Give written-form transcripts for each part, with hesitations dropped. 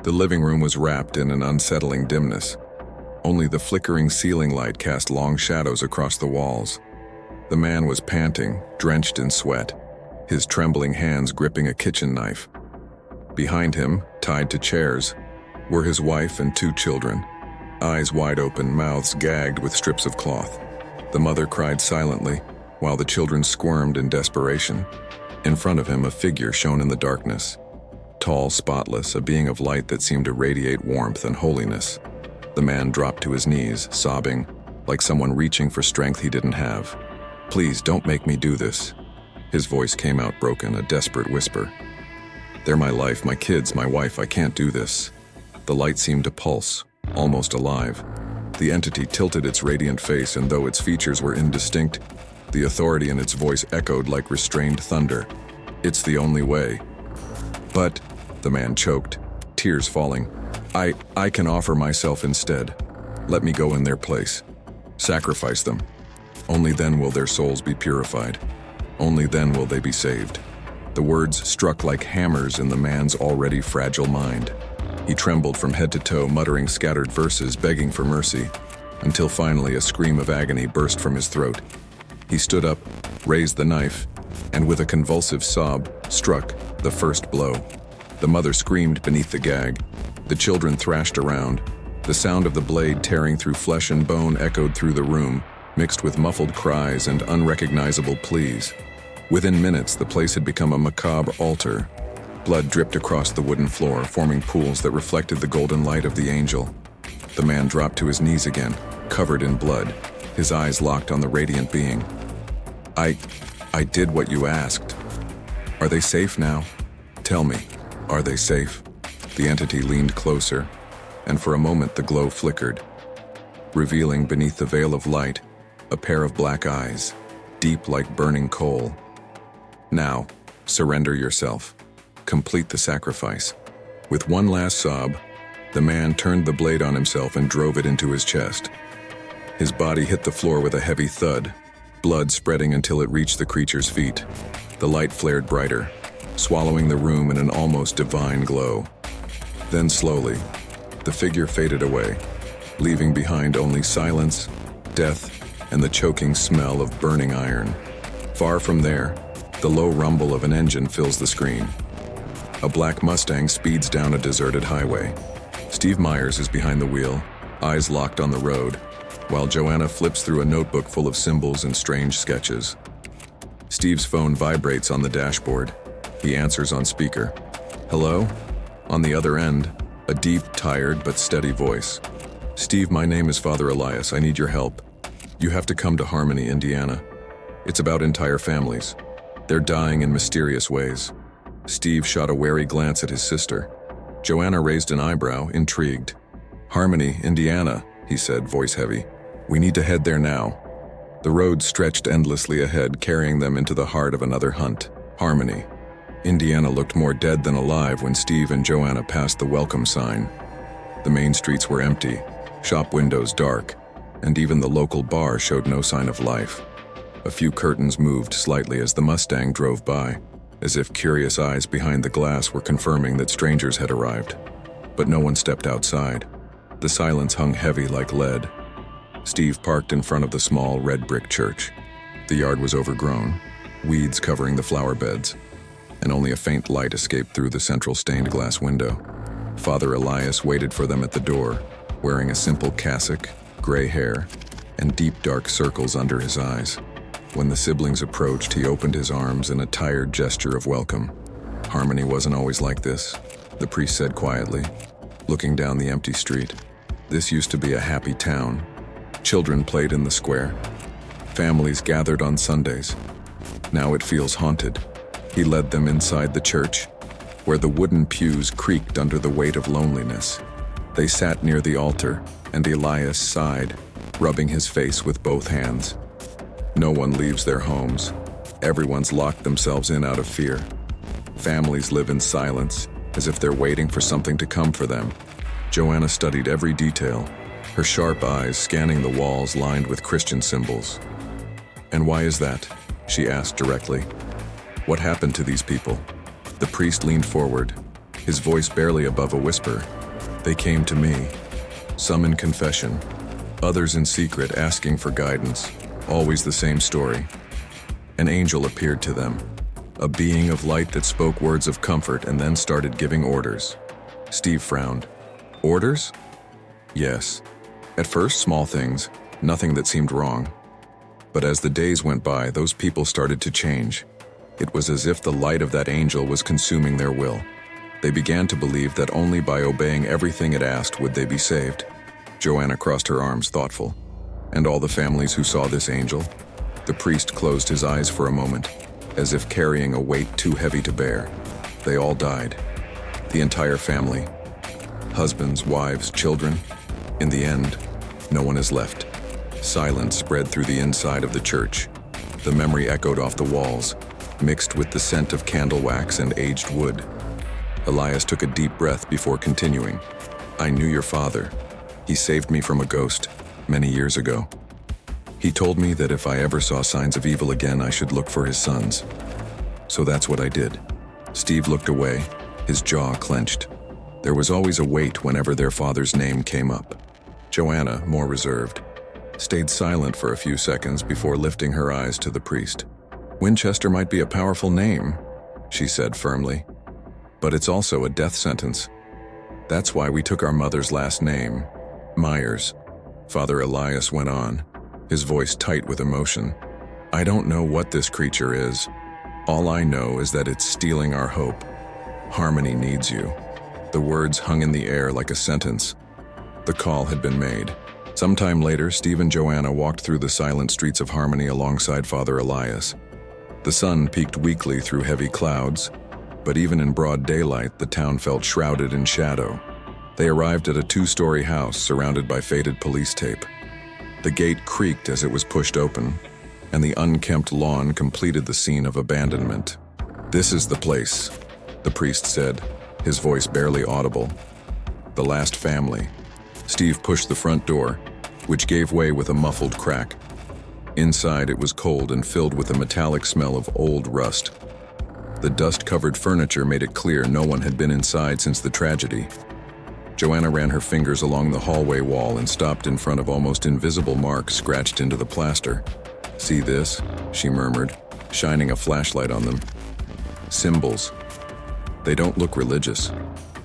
The living room was wrapped in an unsettling dimness. Only the flickering ceiling light cast long shadows across the walls. The man was panting, drenched in sweat, his trembling hands gripping a kitchen knife. Behind him, tied to chairs, were his wife and 2 children, eyes wide open, mouths gagged with strips of cloth. The mother cried silently, while the children squirmed in desperation. In front of him, a figure shone in the darkness. Tall, spotless, a being of light that seemed to radiate warmth and holiness. The man dropped to his knees, sobbing, like someone reaching for strength he didn't have. "Please, don't make me do this." His voice came out broken, a desperate whisper. "They're my life, my kids, my wife, I can't do this." The light seemed to pulse, almost alive. The entity tilted its radiant face, and though its features were indistinct, the authority in its voice echoed like restrained thunder. "It's the only way." "But," the man choked, tears falling, I can offer myself instead. Let me go in their place. Sacrifice them. Only then will their souls be purified. Only then will they be saved." The words struck like hammers in the man's already fragile mind. He trembled from head to toe, muttering scattered verses, begging for mercy, until finally a scream of agony burst from his throat. He stood up, raised the knife, and with a convulsive sob, struck the first blow. The mother screamed beneath the gag. The children thrashed around. The sound of the blade tearing through flesh and bone echoed through the room, mixed with muffled cries and unrecognizable pleas. Within minutes, the place had become a macabre altar. Blood dripped across the wooden floor, forming pools that reflected the golden light of the angel. The man dropped to his knees again, covered in blood, his eyes locked on the radiant being. I did what you asked. Are they safe now? Tell me, are they safe?" The entity leaned closer, and for a moment the glow flickered, revealing beneath the veil of light a pair of black eyes, deep like burning coal. "Now, surrender yourself. Complete the sacrifice." With one last sob, the man turned the blade on himself and drove it into his chest. His body hit the floor with a heavy thud, blood spreading until it reached the creature's feet. The light flared brighter, swallowing the room in an almost divine glow. Then slowly, the figure faded away, leaving behind only silence, death, and the choking smell of burning iron. Far from there, the low rumble of an engine fills the screen. A black Mustang speeds down a deserted highway. Steve Myers is behind the wheel, eyes locked on the road, while Joanna flips through a notebook full of symbols and strange sketches. Steve's phone vibrates on the dashboard. He answers on speaker. "Hello?" On the other end, a deep, tired but steady voice. "Steve, my name is Father Elias. I need your help. You have to come to Harmony, Indiana. It's about entire families. They're dying in mysterious ways." Steve shot a wary glance at his sister. Joanna raised an eyebrow, intrigued. "Harmony, Indiana," he said, voice heavy. "We need to head there now." The road stretched endlessly ahead, carrying them into the heart of another hunt. Harmony. Indiana looked more dead than alive when Steve and Joanna passed the welcome sign. The main streets were empty, shop windows dark, and even the local bar showed no sign of life. A few curtains moved slightly as the Mustang drove by, as if curious eyes behind the glass were confirming that strangers had arrived. But no one stepped outside. The silence hung heavy like lead. Steve parked in front of the small red brick church. The yard was overgrown, weeds covering the flower beds, and only a faint light escaped through the central stained glass window. Father Elias waited for them at the door, wearing a simple cassock, gray hair, and deep dark circles under his eyes. When the siblings approached, he opened his arms in a tired gesture of welcome. "Harmony wasn't always like this," the priest said quietly, looking down the empty street. "This used to be a happy town. Children played in the square. Families gathered on Sundays. Now it feels haunted." He led them inside the church, where the wooden pews creaked under the weight of loneliness. They sat near the altar, and Elias sighed, rubbing his face with both hands. No one leaves their homes. Everyone's locked themselves in out of fear. Families live in silence, as if they're waiting for something to come for them. Joanna studied every detail, her sharp eyes scanning the walls lined with Christian symbols. "And why is that?" she asked directly. "What happened to these people?" The priest leaned forward, his voice barely above a whisper. They came to me, some in confession, others in secret asking for guidance, always the same story. An angel appeared to them, a being of light that spoke words of comfort and then started giving orders. Steve frowned. Orders? Yes. At first, small things, nothing that seemed wrong. But as the days went by, those people started to change. It was as if the light of that angel was consuming their will. They began to believe that only by obeying everything it asked would they be saved. Joanna crossed her arms, thoughtful. And all the families who saw this angel? The priest closed his eyes for a moment, as if carrying a weight too heavy to bear. They all died. The entire family. Husbands, wives, children. In the end, no one is left. Silence spread through the inside of the church. The memory echoed off the walls, mixed with the scent of candle wax and aged wood. Elias took a deep breath before continuing. I knew your father. He saved me from a ghost many years ago. He told me that if I ever saw signs of evil again, I should look for his sons. So that's what I did. Steve looked away, his jaw clenched. There was always a weight whenever their father's name came up. Joanna, more reserved, stayed silent for a few seconds before lifting her eyes to the priest. Winchester might be a powerful name, she said firmly, but it's also a death sentence. That's why we took our mother's last name, Myers. Father Elias went on, his voice tight with emotion. I don't know what this creature is. All I know is that it's stealing our hope. Harmony needs you. The words hung in the air like a sentence. The call had been made. Sometime later, Steve and Joanna walked through the silent streets of Harmony alongside Father Elias. The sun peeked weakly through heavy clouds, but even in broad daylight, the town felt shrouded in shadow. They arrived at a 2-story house surrounded by faded police tape. The gate creaked as it was pushed open, and the unkempt lawn completed the scene of abandonment. This is the place, the priest said, his voice barely audible. The last family. Steve pushed the front door, which gave way with a muffled crack. Inside, it was cold and filled with a metallic smell of old rust. The dust-covered furniture made it clear no one had been inside since the tragedy. Joanna ran her fingers along the hallway wall and stopped in front of almost invisible marks scratched into the plaster. See this? She murmured, shining a flashlight on them. Symbols. They don't look religious.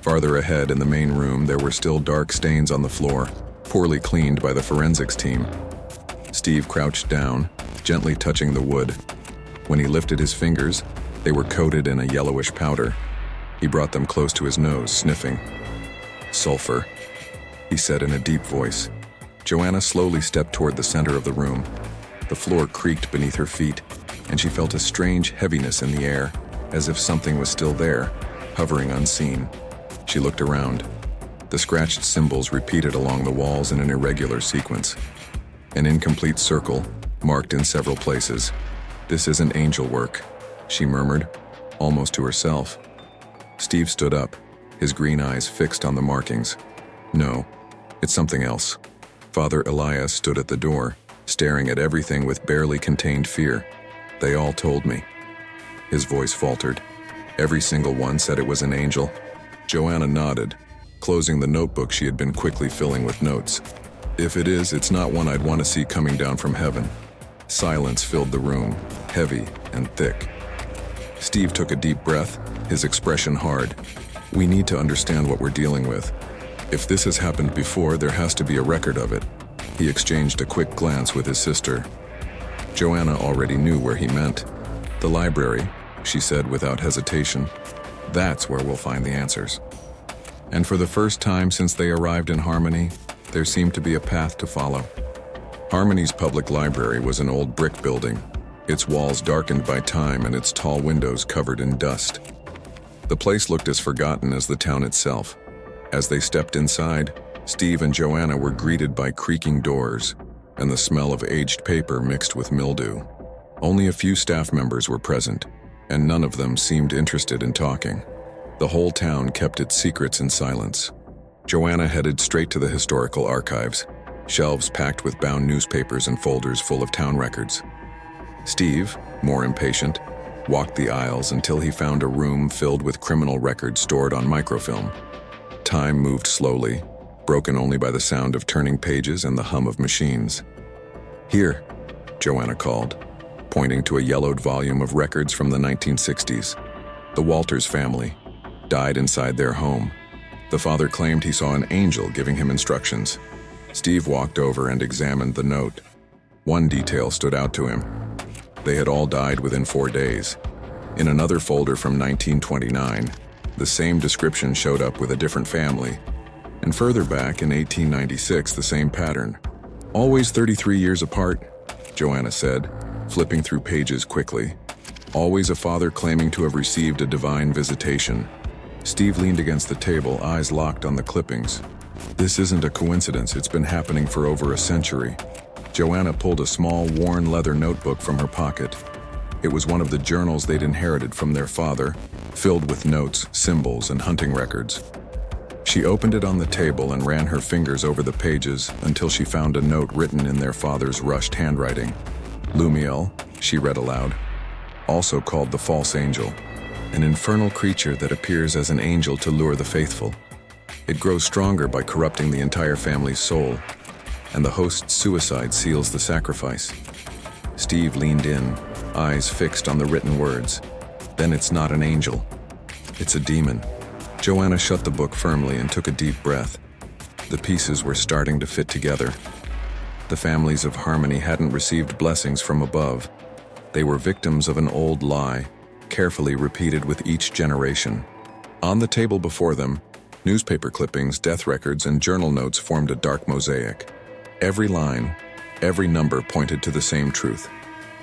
Farther ahead in the main room, there were still dark stains on the floor, poorly cleaned by the forensics team. Steve crouched down, gently touching the wood. When he lifted his fingers, they were coated in a yellowish powder. He brought them close to his nose, sniffing. Sulfur, he said in a deep voice. Joanna slowly stepped toward the center of the room. The floor creaked beneath her feet, and she felt a strange heaviness in the air, as if something was still there, hovering unseen. She looked around. The scratched symbols repeated along the walls in an irregular sequence. An incomplete circle, marked in several places. This isn't angel work, she murmured, almost to herself. Steve stood up, his green eyes fixed on the markings. No, it's something else. Father Elias stood at the door, staring at everything with barely contained fear. They all told me. His voice faltered. Every single one said it was an angel. Joanna nodded, closing the notebook she had been quickly filling with notes. If it is, it's not one I'd want to see coming down from heaven. Silence filled the room, heavy and thick. Steve took a deep breath, his expression hard. We need to understand what we're dealing with. If this has happened before, there has to be a record of it. He exchanged a quick glance with his sister. Joanna already knew where he meant. The library, she said without hesitation. That's where we'll find the answers. And for the first time since they arrived in Harmony, there seemed to be a path to follow. Harmony's public library was an old brick building, its walls darkened by time and its tall windows covered in dust. The place looked as forgotten as the town itself. As they stepped inside, Steve and Joanna were greeted by creaking doors and the smell of aged paper mixed with mildew. Only a few staff members were present, and none of them seemed interested in talking. The whole town kept its secrets in silence. Joanna headed straight to the historical archives, shelves packed with bound newspapers and folders full of town records. Steve, more impatient, walked the aisles until he found a room filled with criminal records stored on microfilm. Time moved slowly, broken only by the sound of turning pages and the hum of machines. "Here," Joanna called, pointing to a yellowed volume of records from the 1960s. The Walters family died inside their home. The father claimed he saw an angel giving him instructions. Steve walked over and examined the note. One detail stood out to him. They had all died within 4 days. In another folder from 1929, the same description showed up with a different family. And further back in 1896, the same pattern. "Always 33 years apart," Joanna said, flipping through pages quickly. "Always a father claiming to have received a divine visitation." Steve leaned against the table, eyes locked on the clippings. "This isn't a coincidence, it's been happening for over a century." Joanna pulled a small, worn leather notebook from her pocket. It was one of the journals they'd inherited from their father, filled with notes, symbols, and hunting records. She opened it on the table and ran her fingers over the pages until she found a note written in their father's rushed handwriting. "Lumiel," she read aloud, "also called the false angel, an infernal creature that appears as an angel to lure the faithful. It grows stronger by corrupting the entire family's soul, and the host's suicide seals the sacrifice." Steve leaned in, eyes fixed on the written words. "Then it's not an angel. It's a demon." Joanna shut the book firmly and took a deep breath. The pieces were starting to fit together. The families of Harmony hadn't received blessings from above. They were victims of an old lie, carefully repeated with each generation. On the table before them, newspaper clippings, death records, and journal notes formed a dark mosaic. Every line, every number pointed to the same truth.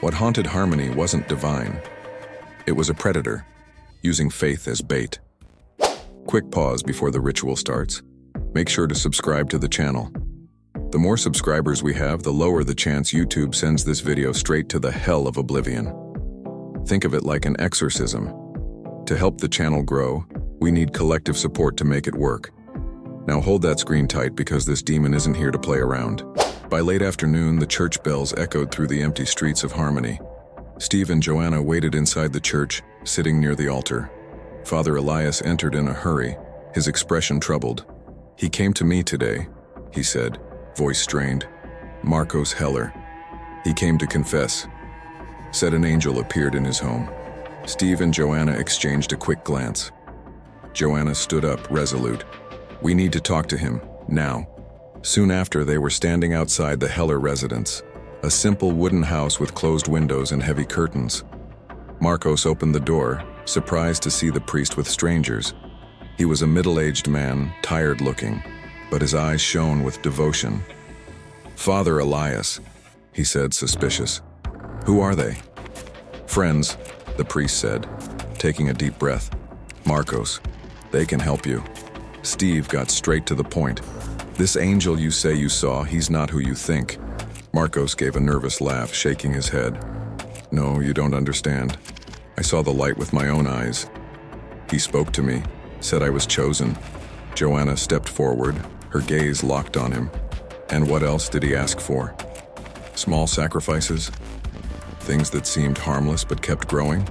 What haunted Harmony wasn't divine. It was a predator, using faith as bait. Quick pause before the ritual starts. Make sure to subscribe to the channel. The more subscribers we have, the lower the chance YouTube sends this video straight to the hell of oblivion. Think of it like an exorcism. To help the channel grow, we need collective support to make it work. Now hold that screen tight because this demon isn't here to play around. By late afternoon, the church bells echoed through the empty streets of Harmony. Steve and Joanna waited inside the church, sitting near the altar. Father Elias entered in a hurry, his expression troubled. "He came to me today," he said, voice strained. "Marcos Heller. He came to confess. Said an angel appeared in his home." Steve and Joanna exchanged a quick glance. Joanna stood up, resolute. "We need to talk to him, now." Soon after, they were standing outside the Heller residence, a simple wooden house with closed windows and heavy curtains. Marcos opened the door, surprised to see the priest with strangers. He was a middle-aged man, tired-looking, but his eyes shone with devotion. "Father Elias," he said, suspicious. "Who are they?" "Friends," the priest said, taking a deep breath. "Marcos, they can help you." Steve got straight to the point. "This angel you say you saw, he's not who you think." Marcos gave a nervous laugh, shaking his head. "No, you don't understand. I saw the light with my own eyes. He spoke to me, said I was chosen." Joanna stepped forward, her gaze locked on him. "And what else did he ask for? Small sacrifices? Things that seemed harmless but kept growing?"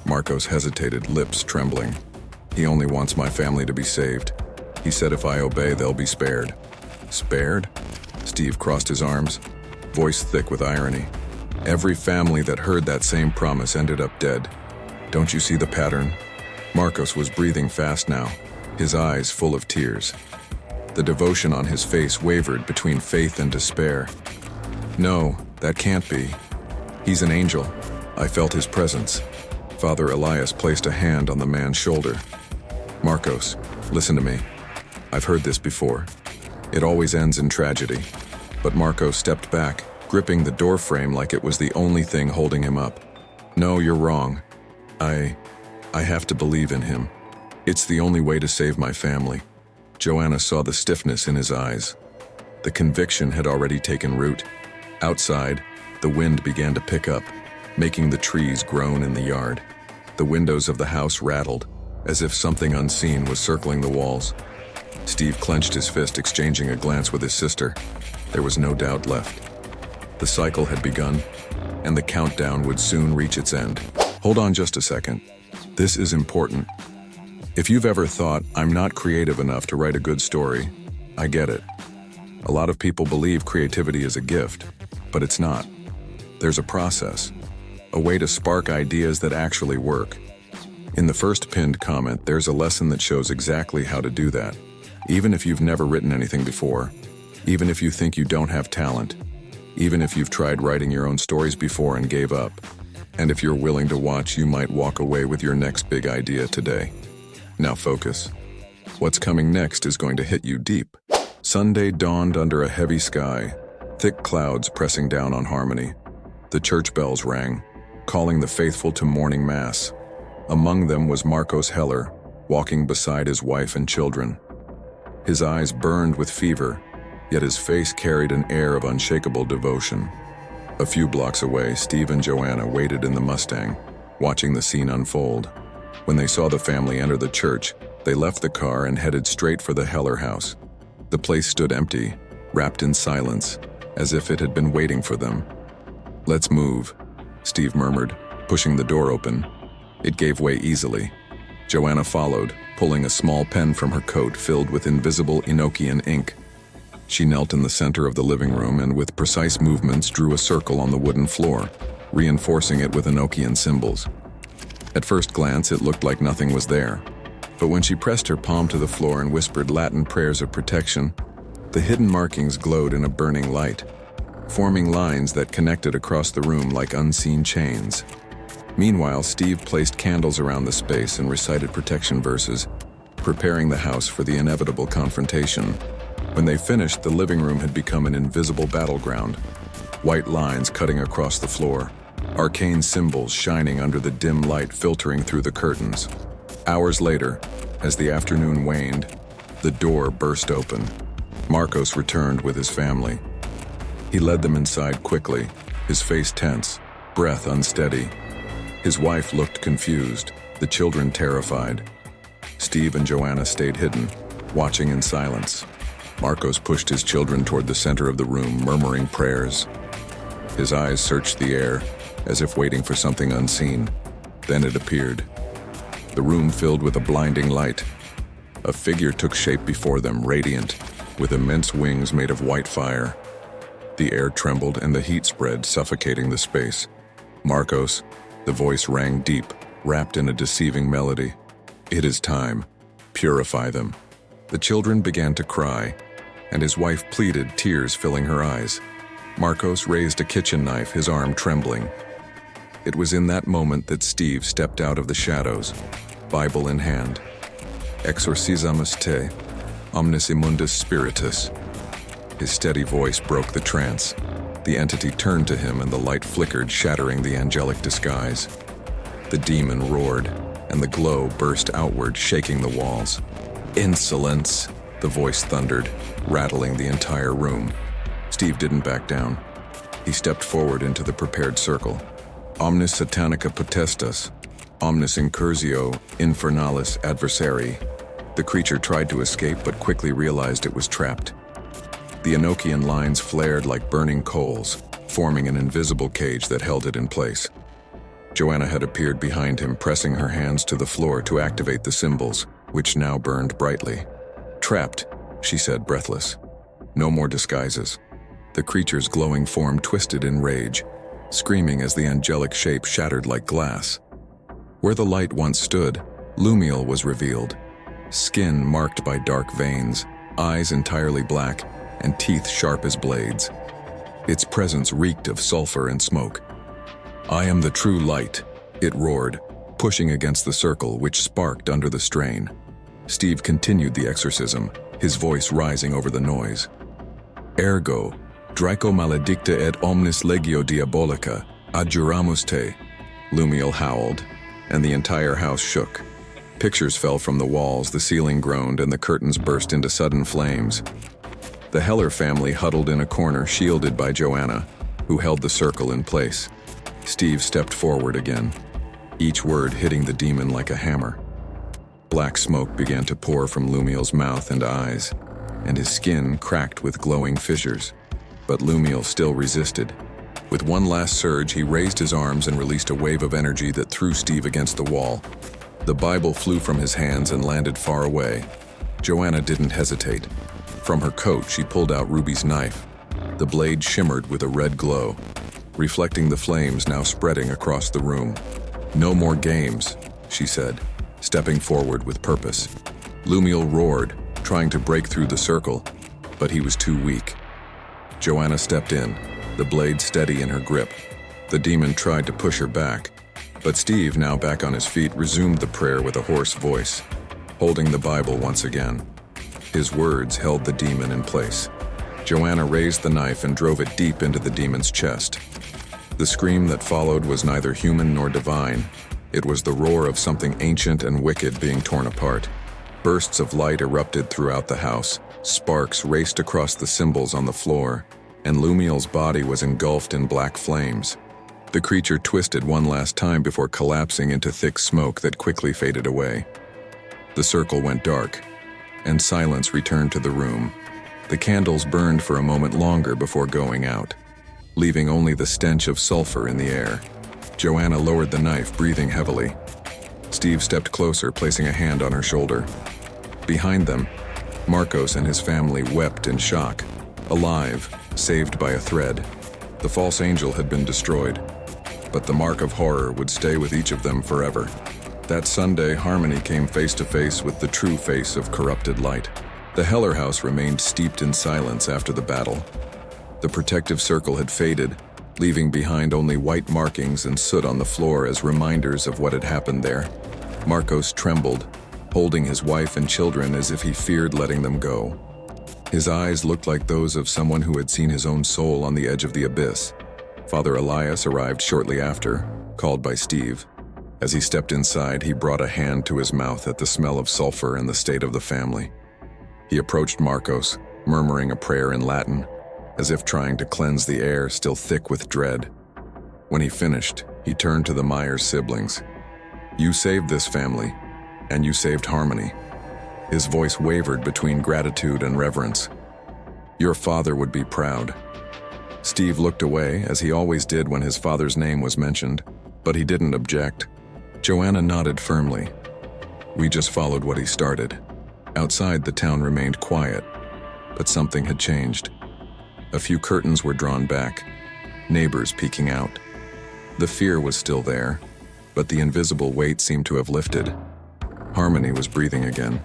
Marcos hesitated, lips trembling. "He only wants my family to be saved. He said if I obey, they'll be spared." "Spared?" Steve crossed his arms, voice thick with irony. "Every family that heard that same promise ended up dead. Don't you see the pattern?" Marcos was breathing fast now, his eyes full of tears. The devotion on his face wavered between faith and despair. "No, that can't be. He's an angel. I felt his presence." Father Elias placed a hand on the man's shoulder. "Marcos, listen to me. I've heard this before. It always ends in tragedy." But Marcos stepped back, gripping the doorframe like it was the only thing holding him up. "No, you're wrong. I have to believe in him. It's the only way to save my family." Joanna saw the stiffness in his eyes. The conviction had already taken root. Outside, the wind began to pick up, making the trees groan in the yard. The windows of the house rattled, as if something unseen was circling the walls. Steve clenched his fist, exchanging a glance with his sister. There was no doubt left. The cycle had begun, and the countdown would soon reach its end. Hold on just a second. This is important. If you've ever thought, I'm not creative enough to write a good story, I get it. A lot of people believe creativity is a gift, but it's not. There's a process, a way to spark ideas that actually work. In the first pinned comment, there's a lesson that shows exactly how to do that. Even if you've never written anything before, even if you think you don't have talent, even if you've tried writing your own stories before and gave up, and if you're willing to watch, you might walk away with your next big idea today. Now focus. What's coming next is going to hit you deep. Sunday dawned under a heavy sky, thick clouds pressing down on Harmony. The church bells rang, calling the faithful to morning mass. Among them was Marcos Heller, walking beside his wife and children. His eyes burned with fever, yet his face carried an air of unshakable devotion. A few blocks away, Steve and Joanna waited in the Mustang, watching the scene unfold. When they saw the family enter the church, they left the car and headed straight for the Heller house. The place stood empty, wrapped in silence, as if it had been waiting for them. "Let's move," Steve murmured, pushing the door open. It gave way easily. Joanna followed, pulling a small pen from her coat filled with invisible Enochian ink. She knelt in the center of the living room and with precise movements drew a circle on the wooden floor, reinforcing it with Enochian symbols. At first glance, it looked like nothing was there. But when she pressed her palm to the floor and whispered Latin prayers of protection, the hidden markings glowed in a burning light, forming lines that connected across the room like unseen chains. Meanwhile, Steve placed candles around the space and recited protection verses, preparing the house for the inevitable confrontation. When they finished, the living room had become an invisible battleground, white lines cutting across the floor, arcane symbols shining under the dim light filtering through the curtains. Hours later, as the afternoon waned, the door burst open. Marcos returned with his family. He led them inside quickly, his face tense, breath unsteady. His wife looked confused, the children terrified. Steve and Joanna stayed hidden, watching in silence. Marcos pushed his children toward the center of the room, murmuring prayers. His eyes searched the air, as if waiting for something unseen. Then it appeared. The room filled with a blinding light. A figure took shape before them, radiant, with immense wings made of white fire. The air trembled and the heat spread, suffocating the space. "Marcos," the voice rang deep, wrapped in a deceiving melody. "It is time. Purify them." The children began to cry, and his wife pleaded, tears filling her eyes. Marcos raised a kitchen knife, his arm trembling. It was in that moment that Steve stepped out of the shadows, Bible in hand. "Exorcizamus te, omnis immundus spiritus." His steady voice broke the trance. The entity turned to him and the light flickered, shattering the angelic disguise. The demon roared, and the glow burst outward, shaking the walls. "Insolence!" the voice thundered, rattling the entire room. Steve didn't back down. He stepped forward into the prepared circle. "Omnis satanica potestas, omnis incursio infernalis adversari." The creature tried to escape but quickly realized it was trapped. The Enochian lines flared like burning coals, forming an invisible cage that held it in place. Joanna had appeared behind him, pressing her hands to the floor to activate the symbols, which now burned brightly. "Trapped," she said, breathless. No more disguises. The creature's glowing form twisted in rage, screaming as the angelic shape shattered like glass. Where the light once stood, Lumiel was revealed. Skin marked by dark veins, eyes entirely black, and teeth sharp as blades. Its presence reeked of sulfur and smoke. "I am the true light," it roared, pushing against the circle, which sparked under the strain. Steve continued the exorcism, his voice rising over the noise. "Ergo, Draco maledicta et omnis legio diabolica, adjuramus te," Lumiel howled, and the entire house shook. Pictures fell from the walls, the ceiling groaned, and the curtains burst into sudden flames. The Heller family huddled in a corner, shielded by Joanna, who held the circle in place. Steve stepped forward again, each word hitting the demon like a hammer. Black smoke began to pour from Lumiel's mouth and eyes, and his skin cracked with glowing fissures. But Lumiel still resisted. With one last surge, he raised his arms and released a wave of energy that threw Steve against the wall. The Bible flew from his hands and landed far away. Joanna didn't hesitate. From her coat, she pulled out Ruby's knife. The blade shimmered with a red glow, reflecting the flames now spreading across the room. "No more games," she said, stepping forward with purpose. Lumiel roared, trying to break through the circle, but he was too weak. Joanna stepped in, the blade steady in her grip. The demon tried to push her back, but Steve, now back on his feet, resumed the prayer with a hoarse voice, holding the Bible once again. His words held the demon in place. Joanna raised the knife and drove it deep into the demon's chest. The scream that followed was neither human nor divine. It was the roar of something ancient and wicked being torn apart. Bursts of light erupted throughout the house. Sparks raced across the symbols on the floor, and Lumiel's body was engulfed in black flames. The creature twisted one last time before collapsing into thick smoke that quickly faded away. The circle went dark, and silence returned to the room. The candles burned for a moment longer before going out, leaving only the stench of sulfur in the air. Joanna lowered the knife, breathing heavily. Steve stepped closer, placing a hand on her shoulder. Behind them, Marcos and his family wept in shock, alive, saved by a thread. The false angel had been destroyed, but the mark of horror would stay with each of them forever. That Sunday, Harmony came face to face with the true face of corrupted light. The Heller house remained steeped in silence after the battle. The protective circle had faded, leaving behind only white markings and soot on the floor as reminders of what had happened there. Marcos trembled, holding his wife and children as if he feared letting them go. His eyes looked like those of someone who had seen his own soul on the edge of the abyss. Father Elias arrived shortly after, called by Steve. As he stepped inside, he brought a hand to his mouth at the smell of sulfur and the state of the family. He approached Marcos, murmuring a prayer in Latin, as if trying to cleanse the air still thick with dread. When he finished, he turned to the Myers siblings. "You saved this family, and you saved Harmony." His voice wavered between gratitude and reverence. "Your father would be proud." Steve looked away, as he always did when his father's name was mentioned, but he didn't object. Joanna nodded firmly. "We just followed what he started." Outside, the town remained quiet, but something had changed. A few curtains were drawn back, neighbors peeking out. The fear was still there, but the invisible weight seemed to have lifted. Harmony was breathing again.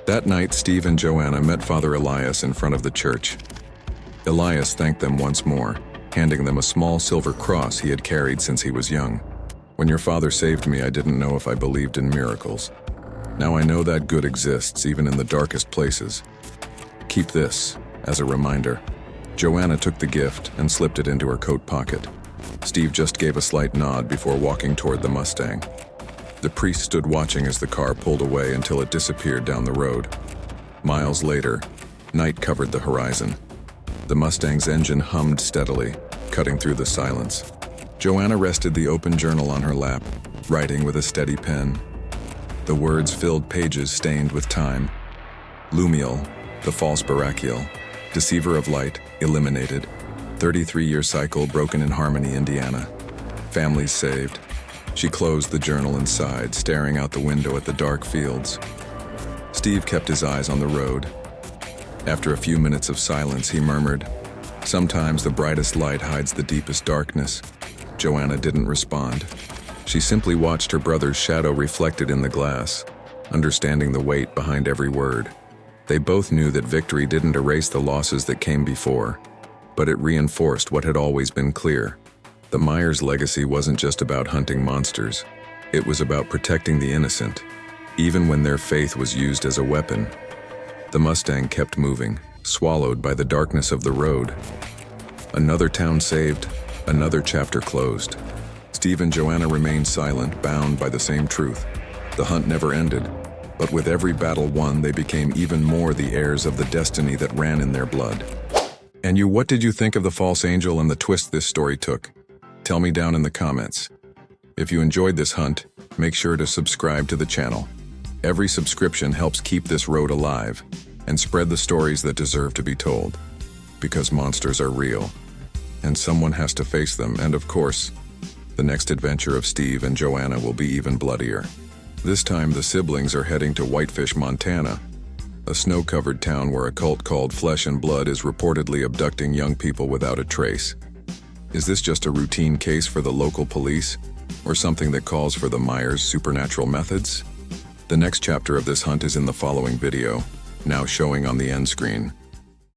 That night, Steve and Joanna met Father Elias in front of the church. Elias thanked them once more, handing them a small silver cross he had carried since he was young. "When your father saved me, I didn't know if I believed in miracles. Now I know that good exists even in the darkest places. Keep this as a reminder." Joanna took the gift and slipped it into her coat pocket. Steve just gave a slight nod before walking toward the Mustang. The priest stood watching as the car pulled away until it disappeared down the road. Miles later, night covered the horizon. The Mustang's engine hummed steadily, cutting through the silence. Joanna rested the open journal on her lap, writing with a steady pen. The words filled pages stained with time. Lumiel, the false Barakiel, deceiver of light, eliminated. 33-year cycle broken in Harmony, Indiana. Families saved. She closed the journal and sighed, staring out the window at the dark fields. Steve kept his eyes on the road. After a few minutes of silence, he murmured, "Sometimes the brightest light hides the deepest darkness." Joanna didn't respond. She simply watched her brother's shadow reflected in the glass, understanding the weight behind every word. They both knew that victory didn't erase the losses that came before, but it reinforced what had always been clear. The Myers legacy wasn't just about hunting monsters. It was about protecting the innocent, even when their faith was used as a weapon. The Mustang kept moving, swallowed by the darkness of the road. Another town saved, another chapter closed. Steve and Joanna remained silent, bound by the same truth. The hunt never ended, but with every battle won, they became even more the heirs of the destiny that ran in their blood. And you, what did you think of the false angel and the twist this story took? Tell me down in the comments. If you enjoyed this hunt, make sure to subscribe to the channel. Every subscription helps keep this road alive and spread the stories that deserve to be told. Because monsters are real, and someone has to face them, and of course, the next adventure of Steve and Joanna will be even bloodier. This time, the siblings are heading to Whitefish, Montana, a snow-covered town where a cult called Flesh and Blood is reportedly abducting young people without a trace. Is this just a routine case for the local police, or something that calls for the Myers supernatural methods? The next chapter of this hunt is in the following video, now showing on the end screen.